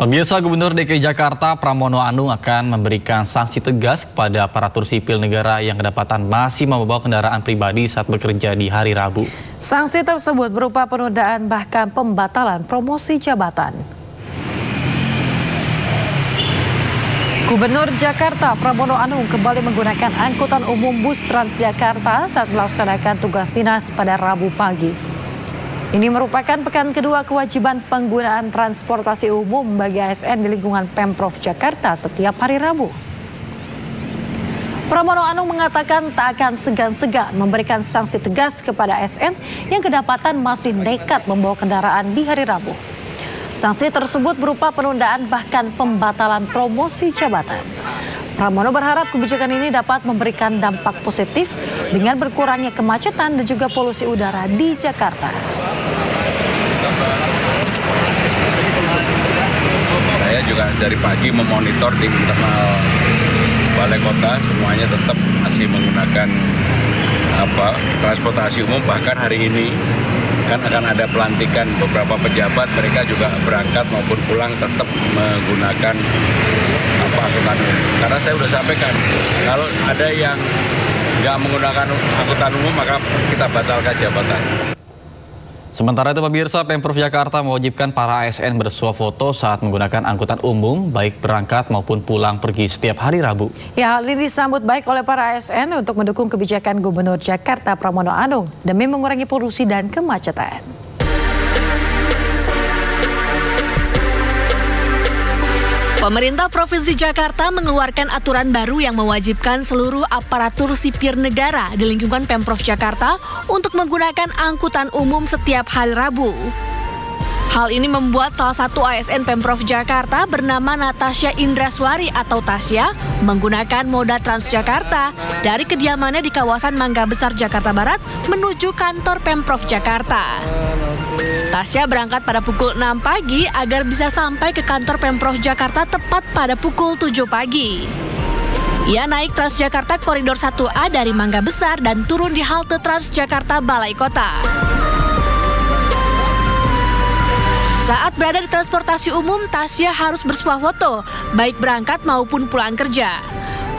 Pemirsa, Gubernur DKI Jakarta Pramono Anung akan memberikan sanksi tegas kepada aparatur sipil negara yang kedapatan masih membawa kendaraan pribadi saat bekerja di hari Rabu. Sanksi tersebut berupa penundaan bahkan pembatalan promosi jabatan. Gubernur Jakarta Pramono Anung kembali menggunakan angkutan umum bus Transjakarta saat melaksanakan tugas dinas pada Rabu pagi. Ini merupakan pekan kedua kewajiban penggunaan transportasi umum bagi ASN di lingkungan Pemprov Jakarta setiap hari Rabu. Pramono Anung mengatakan tak akan segan-segan memberikan sanksi tegas kepada ASN yang kedapatan masih nekat membawa kendaraan di hari Rabu. Sanksi tersebut berupa penundaan bahkan pembatalan promosi jabatan. Pramono berharap kebijakan ini dapat memberikan dampak positif dengan berkurangnya kemacetan dan juga polusi udara di Jakarta. Saya juga dari pagi memonitor di internal balai kota, semuanya tetap masih menggunakan transportasi umum. Bahkan hari ini kan akan ada pelantikan beberapa pejabat, mereka juga berangkat maupun pulang tetap menggunakan angkutan umum. Karena saya sudah sampaikan, kalau ada yang nggak menggunakan angkutan umum maka kita batalkan jabatan. Sementara itu pemirsa, Pemprov Jakarta mewajibkan para ASN bersuah foto saat menggunakan angkutan umum, baik berangkat maupun pulang pergi setiap hari Rabu. Ya, hal ini disambut baik oleh para ASN untuk mendukung kebijakan Gubernur Jakarta Pramono Anung demi mengurangi polusi dan kemacetan. Pemerintah Provinsi Jakarta mengeluarkan aturan baru yang mewajibkan seluruh aparatur sipil negara di lingkungan Pemprov Jakarta untuk menggunakan angkutan umum setiap hari Rabu. Hal ini membuat salah satu ASN Pemprov Jakarta bernama Natasha Indraswari atau Tasya menggunakan moda Transjakarta dari kediamannya di kawasan Mangga Besar, Jakarta Barat menuju kantor Pemprov Jakarta. Tasya berangkat pada pukul 6 pagi agar bisa sampai ke kantor Pemprov Jakarta tepat pada pukul 7 pagi. Ia naik Transjakarta Koridor 1A dari Mangga Besar dan turun di halte Transjakarta Balai Kota. Saat berada di transportasi umum, Tasya harus bersuah foto, baik berangkat maupun pulang kerja.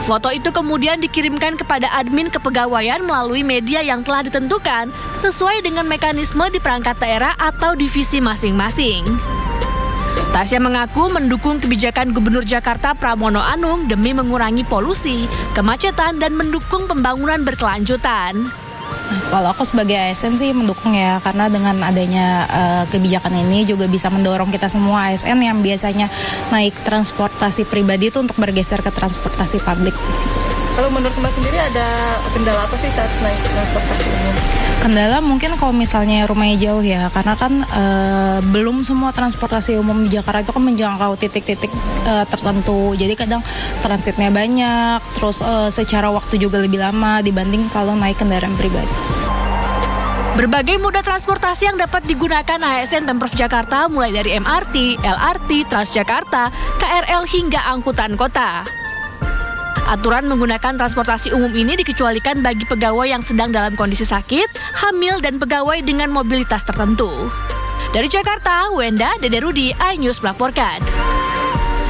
Foto itu kemudian dikirimkan kepada admin kepegawaian melalui media yang telah ditentukan sesuai dengan mekanisme di perangkat daerah atau divisi masing-masing. Tasya mengaku mendukung kebijakan Gubernur Jakarta Pramono Anung demi mengurangi polusi, kemacetan, dan mendukung pembangunan berkelanjutan. Kalau aku sebagai ASN sih mendukung ya, karena dengan adanya kebijakan ini juga bisa mendorong kita semua ASN yang biasanya naik transportasi pribadi itu untuk bergeser ke transportasi publik. Kalau menurut Mbak sendiri ada kendala apa sih saat naik transportasi umum? Kendala mungkin kalau misalnya rumahnya jauh ya, karena kan belum semua transportasi umum di Jakarta itu kan menjangkau titik-titik tertentu. Jadi kadang transitnya banyak, terus secara waktu juga lebih lama dibanding kalau naik kendaraan pribadi. Berbagai moda transportasi yang dapat digunakan ASN Pemprov Jakarta mulai dari MRT, LRT, Transjakarta, KRL hingga angkutan kota. Aturan menggunakan transportasi umum ini dikecualikan bagi pegawai yang sedang dalam kondisi sakit, hamil, dan pegawai dengan mobilitas tertentu. Dari Jakarta, Wenda Dede Rudi, iNews melaporkan.